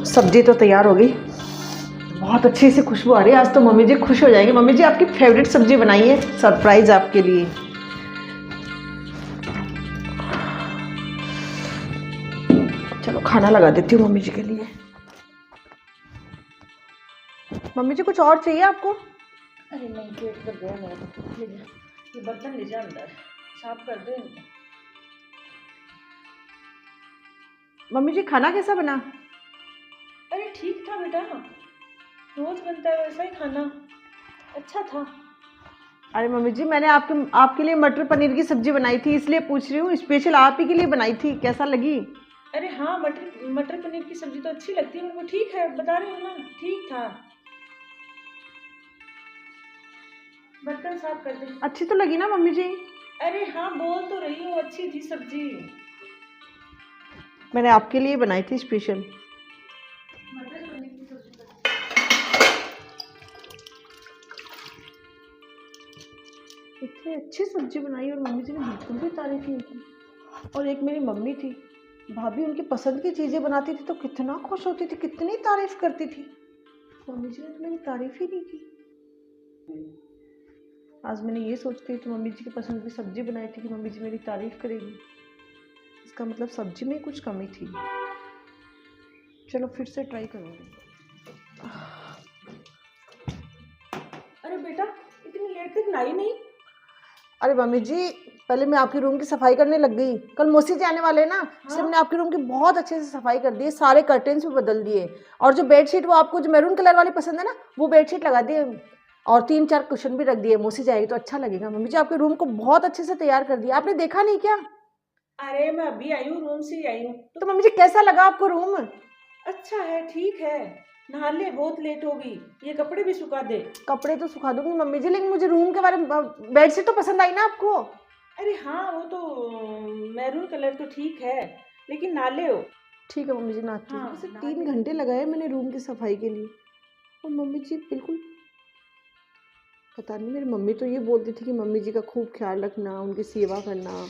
सब्जी तो तैयार हो गई, बहुत अच्छी सी खुशबू आ रही है। आज तो मम्मी जी खुश हो जाएंगे। मम्मी जी आपकी फेवरेट सब्जी बनाई है, सरप्राइज आपके लिए। चलो खाना लगा देती हूँ मम्मी जी के लिए। मम्मी जी कुछ और चाहिए आपको? अरे नहीं, पेट भर गया मेरा तो। ये बर्तन ले जा अंदर, साफ कर दो इनको। मम्मी जी खाना कैसा बना? अरे ठीक था बेटा, रोज बनता है वैसा ही खाना, अच्छा था। अरे मम्मी जी मैंने आपके लिए मटर पनीर की सब्जी बनाई थी, इसलिए पूछ रही हूँ। स्पेशल आप ही के लिए बनाई थी, कैसा लगी? अरे हाँ, मटर पनीर की सब्जी तो अच्छी लगती है मेरे को। ठीक है, बता रही हूँ ना, ठीक था। बर्तन साफ कर दे। अच्छी तो लगी ना मम्मी जी? अरे हाँ, बोल तो रही हूँ, अच्छी थी सब्जी। मैंने आपके लिए बनाई थी स्पेशल। मटर पनीर की सब्जी इतनी अच्छी सब्जी बनाई और मम्मी जी ने बिल्कुल भी तारीफ नहीं की। और एक मेरी मम्मी थी, भाभी उनकी पसंद की चीज़ें बनाती थी तो कितना खुश होती थी, कितनी तारीफ करती थी। मम्मी जी ने तो मेरी तारीफ ही नहीं की। आज मैंने ये सोचती थी तो मम्मी जी की पसंद की सब्जी बनाई थी कि मम्मी जी मेरी तारीफ करेगी। इसका मतलब सब्जी में कुछ कमी थी। चलो फिर से ट्राई करूँगी। अरे बेटा, इतनी लेट तक लाई नहीं? अरे मम्मी जी पहले मैं आपके रूम की सफाई करने लग गई। कल मौसी जी आने वाले हैं ना, इसलिए मैंने आपके रूम की बहुत अच्छे से सफाई कर दी, सारे कर्टेन्स भी बदल दिए। और जो बेडशीट, वो आपको जो मैरून कलर वाली पसंद है ना, वो बेडशीट लगा दिए। और 3-4 कुशन भी रख दिए। मौसी जाएगी तो अच्छा लगेगा। मम्मी जी आपके रूम को बहुत अच्छे से तैयार कर दिया, आपने देखा नहीं क्या? अरे मैं अभी आई हूँ, रूम से ही आई हूँ। तो मम्मी जी कैसा लगा आपको रूम? अच्छा है, ठीक है। नहा ले, बहुत लेट होगी। ये कपड़े भी सुखा दे। कपड़े तो सुखा दूंगी मम्मी जी, लेकिन मुझे रूम के बारे में, बेडशीट तो पसंद आई ना आपको? अरे हाँ, वो तो मैरून कलर तो ठीक है, लेकिन नाले हो। ठीक है मम्मी जी, नहाती हूँ। हाँ, वैसे नहा 3 ले। घंटे लगाए मैंने रूम की सफाई के लिए। और मम्मी जी बिल्कुल, पता नहीं, मेरी मम्मी तो ये बोलती थी कि मम्मी जी का खूब ख्याल रखना, उनकी सेवा करना,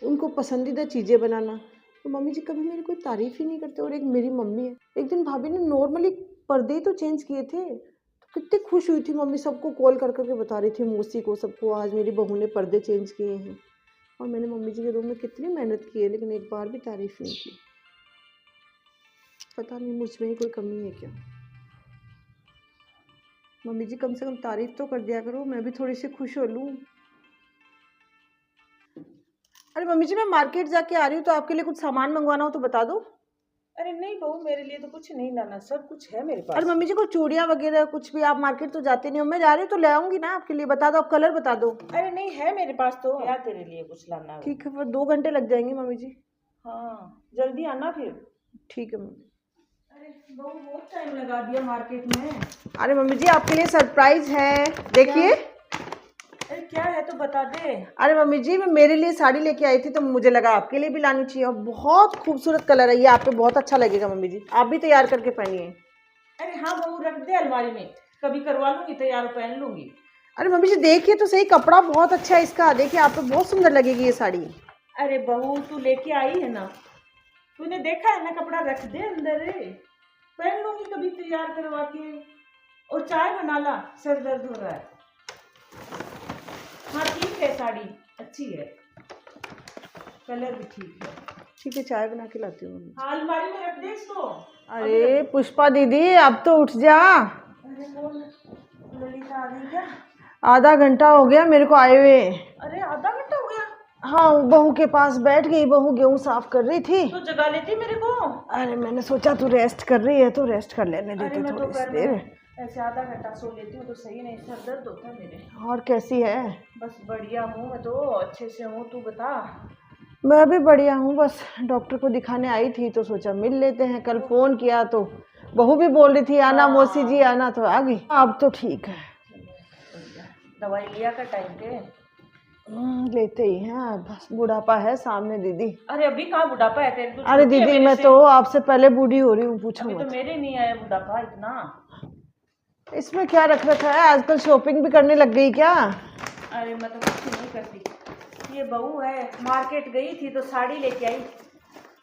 उनको पसंदीदा चीज़ें बनाना। तो मम्मी जी कभी मेरी कोई तारीफ़ ही नहीं करते। और एक मेरी मम्मी है, एक दिन भाभी ने नॉर्मली पर्दे ही तो चेंज किए थे, तो कितनी खुश हुई थी मम्मी, सबको कॉल कर करके बता रही थी, मौसी को, सबको, आज मेरी बहू ने पर्दे चेंज किए हैं। और मैंने मम्मी जी के रूम में कितनी मेहनत की है, लेकिन एक बार भी तारीफ़ नहीं की। पता नहीं मुझ में ही कोई कमी है क्या। मम्मी जी कम से कम तारीफ़ तो कर दिया करो, मैं भी थोड़ी सी खुश हो लूँ। अरे मम्मी जी मैं मार्केट जाके आ रही हूँ, तो आपके लिए कुछ सामान मंगवाना हो तो बता दो। अरे नहीं बहू, मेरे लिए तो कुछ नहीं लाना, सब कुछ है मेरे अरे पास। मम्मी जी को चूड़ियाँ वगैरह कुछ भी, आप मार्केट तो जाते नहीं हो, मैं जा रही हूँ तो ले आऊँगी ना आपके लिए। बता दो, आप कलर बता दो। अरे नहीं, है मेरे पास तो। क्या तेरे लिए कुछ लाना है? ठीक है, फिर 2 घंटे लग जाएंगे मम्मी जी। हाँ, जल्दी आना फिर। ठीक है मम्मी। अरे बहू, बहुत टाइम लगा दिया मार्केट में। अरे मम्मी जी आपके लिए सरप्राइज है, देखिए। अरे क्या है तो बता दे। अरे मम्मी जी मैं मेरे लिए साड़ी लेके आई थी, तो मुझे लगा आपके लिए भी लानी चाहिए। और बहुत खूबसूरत कलर है ये, आप पे बहुत अच्छा लगेगा मम्मी जी, आप भी तैयार करके पहनिए। अरे हाँ बहू, रख दे अलमारी में, कभी करवा लूंगी, तैयार पहन लूंगी। अरे मम्मी जी देखिए तो सही, कपड़ा बहुत अच्छा है इसका, देखिए आप पे बहुत सुंदर लगेगी ये साड़ी। अरे बहू, तू लेके आई है ना, तूने देखा है ना, कपड़ा रख दे अंदर रे, पहन लूंगी कभी तैयार करवा के। और चाय बना ला, सर दर्द हो रहा है। हाँ ठीक है, साड़ी अच्छी है, कलर भी ठीक है। ठीक है, चाय बना के लाती हूँ मम्मी। हाँ, अलमारी में रख दे इसको। अरे पुष्पा दीदी अब तो उठ जा। अरे बोल, ललिता आ गई क्या? आधा घंटा हो गया मेरे को आए हुए। अरे आधा घंटा हो गया? हाँ, बहू के पास बैठ गई, बहू गेहूँ साफ कर रही थी। तो जगा लेती मेरे को। अरे मैंने सोचा तू रेस्ट कर रही है तो रेस्ट कर लेने अरे देती मैं थोड़ी सी दोपहर देर। में ऐसे आधा घंटा सो लेती हूँ तो सही, नहीं सर दर्द होता है मेरे। और कैसी है? बस बढ़िया हूँ मैं तो, अच्छे से हूँ, तू बता। मैं भी बढ़िया हूँ, बस डॉक्टर को दिखाने आई थी तो सोचा मिल लेते हैं। कल फोन किया तो बहू भी बोल रही थी आना, मौसी जी आना, तो आ गई। अब तो ठीक है। दवाई लिया का टाइम पे? लेते ही हैं, बस बुढ़ापा है सामने दीदी। अरे अभी कहाँ बुढ़ापा है तेरे? अरे दीदी मैं तो आपसे पहले बूढ़ी हो रही हूँ, पूछो अभी मत। तो मेरे नहीं आया बुढ़ापा इतना। इसमें क्या रख रखा है, आजकल शॉपिंग भी करने लग गई क्या? अरे मैं तो कुछ नहीं करती। ये बहू है, मार्केट गई थी तो साड़ी लेके आई,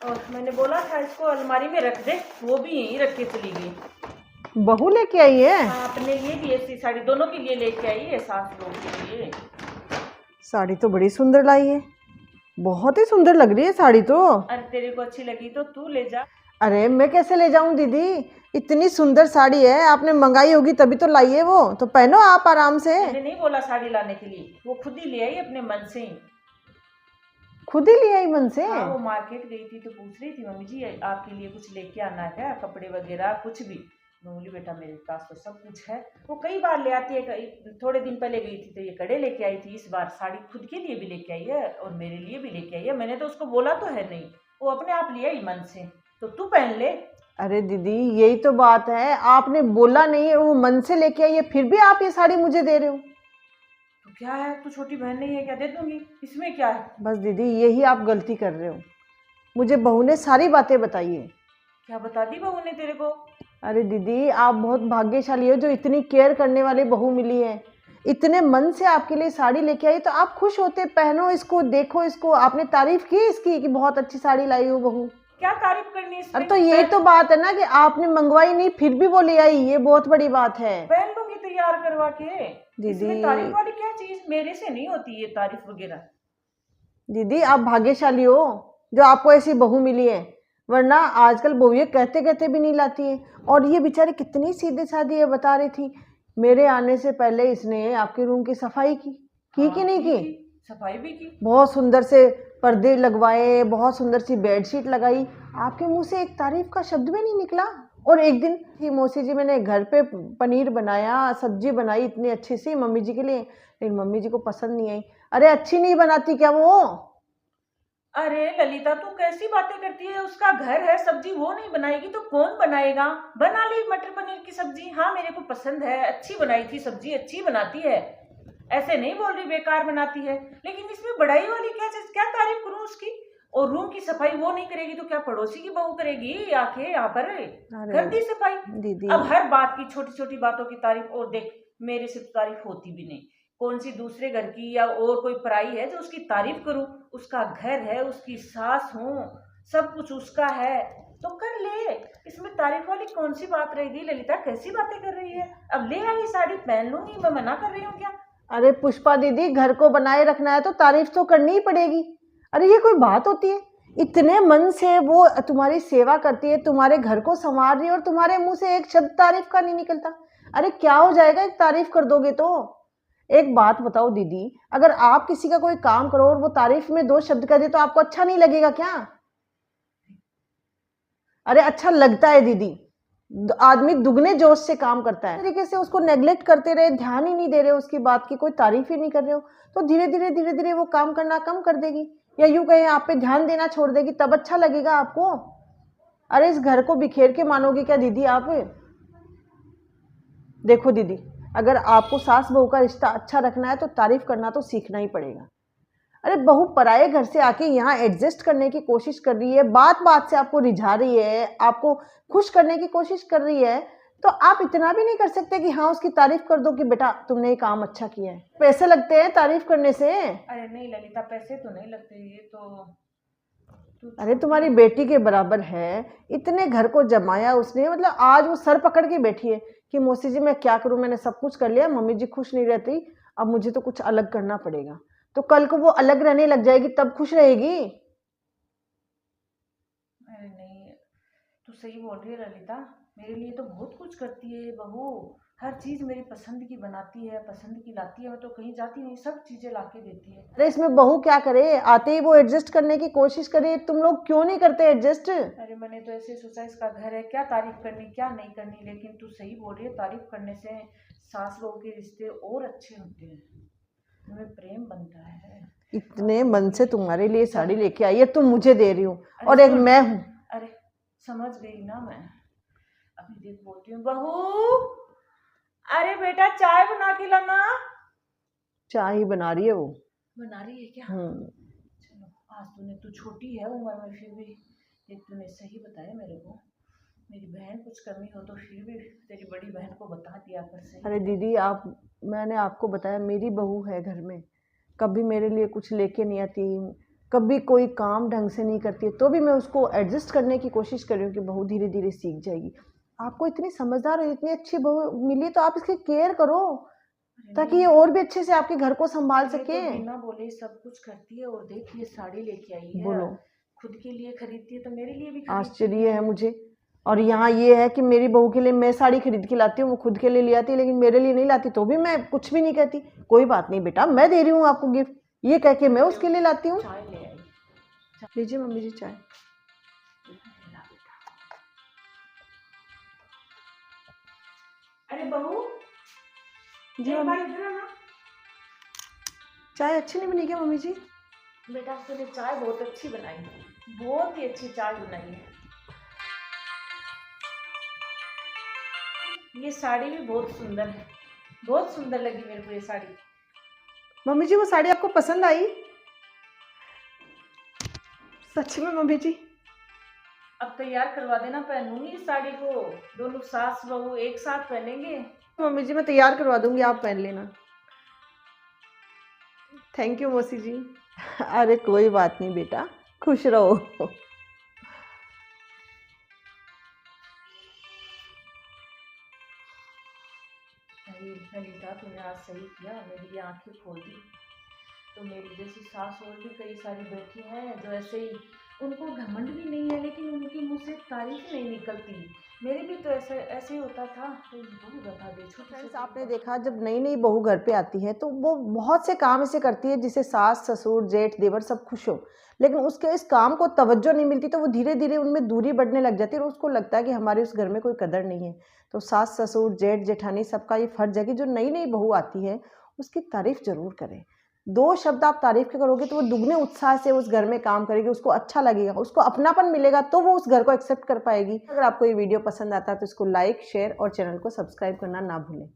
और मैंने बोला था इसको अलमारी में रख दे, वो भी यहीं रख के चली गई। बहू लेके आई है? हाँ, अपने लिए भी ऐसी साड़ी दोनों के लिए लेके आई है, सास लोग के लिए। साड़ी तो बड़ी सुंदर लाई है, बहुत ही सुंदर लग रही है साड़ी तो। अरे तेरे को अच्छी लगी तो तू ले जा। अरे मैं कैसे ले जाऊं दीदी, इतनी सुंदर साड़ी है, आपने मंगाई होगी तभी तो लाई है, वो तो पहनो आप आराम से। मैंने नहीं बोला साड़ी लाने के लिए, वो खुद ही ले आई अपने मन से ही। खुद ही ले आई मन से? हाँ, वो मार्केट गई थी तो पूछ रही थी, मम्मी जी आपके लिए कुछ लेके आना है क्या, कपड़े वगैरह कुछ भी। मैं बोली बेटा मेरे पास तो सब कुछ है। वो कई बार ले आती है, थोड़े दिन पहले गई थी तो ये कड़े लेके आई थी, इस बार साड़ी खुद के लिए भी लेके आई है और मेरे लिए भी लेके आई है। मैंने तो उसको बोला तो है नहीं, वो अपने आप ले आई मन से, तो तू पहन ले। अरे दीदी यही तो बात है, आपने बोला नहीं है, वो मन से लेके आई है, फिर भी आप ये साड़ी मुझे दे रहे हो। तो क्या है, तू छोटी बहन नहीं है क्या, दे दूंगी, इसमें क्या है। बस दीदी यही आप गलती कर रहे हो, मुझे बहू ने सारी बातें बताई है। क्या बता दी बहू ने तेरे को। अरे दीदी आप बहुत भाग्यशाली हो जो इतनी केयर करने वाली बहू मिली है, इतने मन से आपके लिए साड़ी लेके आई, तो आप खुश होते, पहनो इसको, देखो इसको, आपने तारीफ की इसकी कि बहुत अच्छी साड़ी लाई हो बहू। क्या तारीफ करनी है इसमें। अब तो यही तो बात है ना कि आपने मंगवाई नहीं फिर भी वो ले आई, ये बहुत बड़ी बात है। पहन लूंगी तैयार करवा के। दीदी इसमें तारीफ वाली क्या चीज, मेरे से नहीं होती ये तारीफ वगैरह। दीदी आप भाग्यशाली हो जो आपको ऐसी बहू मिली है, वरना आजकल बहुएं कहते कहते भी नहीं लाती है। और ये बेचारी कितनी सीधे साधी है, बता रही थी मेरे आने से पहले इसने आपके रूम की सफाई की हाँ, कि नहीं की? सफाई भी की। बहुत सुंदर से पर्दे लगवाए, बहुत सुंदर सी बेडशीट लगाई, आपके मुंह से एक तारीफ का शब्द भी नहीं निकला। और एक दिन ही मौसी जी मैंने घर पे पनीर बनाया, सब्जी बनाई इतनी अच्छी सी मम्मी जी के लिए, लेकिन मम्मी जी को पसंद नहीं आई। अरे अच्छी नहीं बनाती क्या वो? अरे ललिता तू कैसी बातें करती है, उसका घर है, सब्जी वो नहीं बनाएगी तो कौन बनाएगा। बना ली मटर पनीर की सब्जी, हाँ मेरे को पसंद है, अच्छी बनाई थी सब्जी, अच्छी बनाती है, ऐसे नहीं बोल रही बेकार बनाती है। लेकिन इसमें बड़ाई वाली क्या चीज, क्या तारीफ करूं उसकी। और रूम की सफाई वो नहीं करेगी तो क्या पड़ोसी की बहू करेगी आके यहाँ पर, कर दी सफाई। दीदी अब हर बात की, छोटी छोटी बातों की तारीफ। और देख मेरे से तो तारीफ होती भी नहीं, कौन सी दूसरे घर की या और कोई पराई है जो उसकी तारीफ करूं। उसका घर है, उसकी सास हूं, सब कुछ उसका है तो कर ले, इसमें तारीफ वाली कौन सी बात रहेगी। ललिता कैसी बातें कर रही है, अब ले आई साड़ी पहन लूंगी, मैं मना कर रही हूँ क्या। अरे पुष्पा दीदी घर को बनाए रखना है तो तारीफ तो करनी ही पड़ेगी। अरे ये कोई बात होती है, इतने मन से वो तुम्हारी सेवा करती है, तुम्हारे घर को संवार रही है, और तुम्हारे मुंह से एक शब्द तारीफ का नहीं निकलता। अरे क्या हो जाएगा एक तारीफ कर दोगे तो। एक बात बताओ दीदी, अगर आप किसी का कोई काम करो और वो तारीफ में 2 शब्द कह दे तो आपको अच्छा नहीं लगेगा क्या? अरे अच्छा लगता है दीदी, आदमी दुगने जोश से काम करता है। तरीके से उसको नेग्लेक्ट करते रहे, ध्यान ही नहीं दे रहे उसकी बात की, कोई तारीफ ही नहीं कर रहे हो, तो धीरे धीरे वो काम करना कम कर देगी, या यूं कहें आप पे ध्यान देना छोड़ देगी, तब अच्छा लगेगा आपको। अरे इस घर को बिखेर के मानोगी क्या दीदी आप? देखो दीदी, अगर आपको सास बहू का रिश्ता अच्छा रखना है तो तारीफ करना तो सीखना ही पड़ेगा। अरे बहू पराये घर से आके यहाँ एडजस्ट करने की कोशिश कर रही है, बात बात से आपको रिझा रही है, आपको खुश करने की कोशिश कर रही है, तो आप इतना भी नहीं कर सकते कि हाँ उसकी तारीफ कर दो कि बेटा तुमने ये काम अच्छा किया है। पैसे लगते हैं तारीफ करने से। अरे नहीं ललिता, पैसे तो नहीं लगते, ये तो अरे तुम्हारी बेटी के बराबर है, इतने घर को जमाया उसने, मतलब आज वो सर पकड़ के बैठी है कि मौसी जी मैं क्या करूं, मैंने सब कुछ कर लिया, मम्मी जी खुश नहीं रहती, अब मुझे तो कुछ अलग करना पड़ेगा। तो कल को वो अलग रहने लग जाएगी तब खुश रहेगी। अरे नहीं, तू सही बोल रही है ललिता, मेरे लिए तो बहुत कुछ करती है ये बहू, हर चीज मेरी पसंद की बनाती है, पसंद की लाती है, मैं तो कहीं जाती नहीं, सब चीजें लाके देती है। अरे इसमें बहू क्या करे, आते ही वो एडजस्ट करने की कोशिश करे, तुम लोग क्यों नहीं करते एडजस्ट? अरे मैंने तो ऐसे सोचा इसका घर है, क्या तारीफ करनी क्या नहीं करनी, लेकिन तू सही बोल रही है, तारीफ करने से सास लोगों के रिश्ते और अच्छे होते हैं, उनमें प्रेम बनता है। इतने मन से तुम्हारे लिए साड़ी लेके आई है, तुम मुझे दे रही हो, और अरे एक मैं हूँ। अरे समझ गई ना मैं, अभी देख बोलती हूँ बहू, अरे बेटा चाय बना के लाना। चाय ही बना रही है वो। बना रही है क्या। चलो आज तू छोटी है उम्र में, फिर भी देख तूने सही बताया मेरे को, मेरी बहन कुछ कमी हो तो फिर भी तेरी बड़ी बहन को बता दिया कर सही। अरे दीदी मैंने आपको बताया मेरी बहू है घर में, कभी मेरे लिए कुछ लेके नहीं आती, कभी कोई काम ढंग से नहीं करती है, तो भी मैं उसको एडजस्ट करने की कोशिश कर रही हूँ कि बहू धीरे धीरे सीख जाएगी। आपको इतनी समझदार और इतनी अच्छी बहू मिली तो आप इसकी केयर करो, अरे ताकि ये नहीं, और भी अच्छे से आपके घर को संभाल ये तो सके। बिना बोले सब कुछ करती है। और देख, ये साड़ी लेके आई है, बोलो, खुद के लिए खरीदती है तो मेरे लिए भी खरीदती आश्चर्य है है। मुझे। और यहाँ ये है कि मेरी बहू के लिए मैं साड़ी खरीद के लाती हूँ, वो खुद के लिए ले आती है, लेकिन मेरे लिए नहीं लाती, तो भी मैं कुछ भी नहीं कहती। कोई बात नहीं बेटा, मैं दे रही हूँ आपको गिफ्ट, ये कह के मैं उसके लिए लाती हूँ। चाय ले आई। लीजिए मम्मी जी चाय। ला बेटा। अरे बहू, जी एक बार मम्मी, इधर आना। चाय अच्छी नहीं बनी क्या मम्मी जी? बेटा तूने चाय बहुत अच्छी बनाई है, बहुत ही अच्छी चाय बनाई है। ये साड़ी भी बहुत सुंदर है, बहुत सुंदर लगी मेरे को ये साड़ी। मम्मी जी वो साड़ी आपको पसंद आई? सच में मम्मी जी? अब तैयार करवा देना, पहनूंगी इस साड़ी को, दोनों सास बहू एक साथ पहनेंगे। मम्मी जी मैं तैयार करवा दूंगी, आप पहन लेना। थैंक यू मौसी जी। अरे कोई बात नहीं बेटा, खुश रहो। अरे ललिता, तूने आज सही किया, मेरी ये आंखें खोल दी। तो मेरी जैसी सास और भी कई सारी बैठी हैं जो ऐसे ही, उनको घमंड भी नहीं है लेकिन उनके मुंह से तारीफ नहीं निकलती। मेरे भी तो ऐसे ऐसे ही होता था। तो बहू बता दे, छोटी फ्रेंड्स छोटी आपने बात। देखा, जब नई नई बहू घर पे आती है तो वो बहुत से काम ऐसे करती है जिससे सास ससुर जेठ देवर सब खुश हो, लेकिन उसके इस काम को तवज्जो नहीं मिलती, तो वो धीरे धीरे उनमें दूरी बढ़ने लग जाती है और उसको लगता है कि हमारे उस घर में कोई कदर नहीं है। तो सास ससुर जेठ जेठानी सबका ये फर्ज है कि जो नई नई बहू आती है उसकी तारीफ जरूर करें। दो शब्द आप तारीफ के करोगे तो वो दुगने उत्साह से उस घर में काम करेगी, उसको अच्छा लगेगा, उसको अपनापन मिलेगा, तो वो उस घर को एक्सेप्ट कर पाएगी। अगर आपको ये वीडियो पसंद आता है तो इसको लाइक शेयर और चैनल को सब्सक्राइब करना ना भूलें।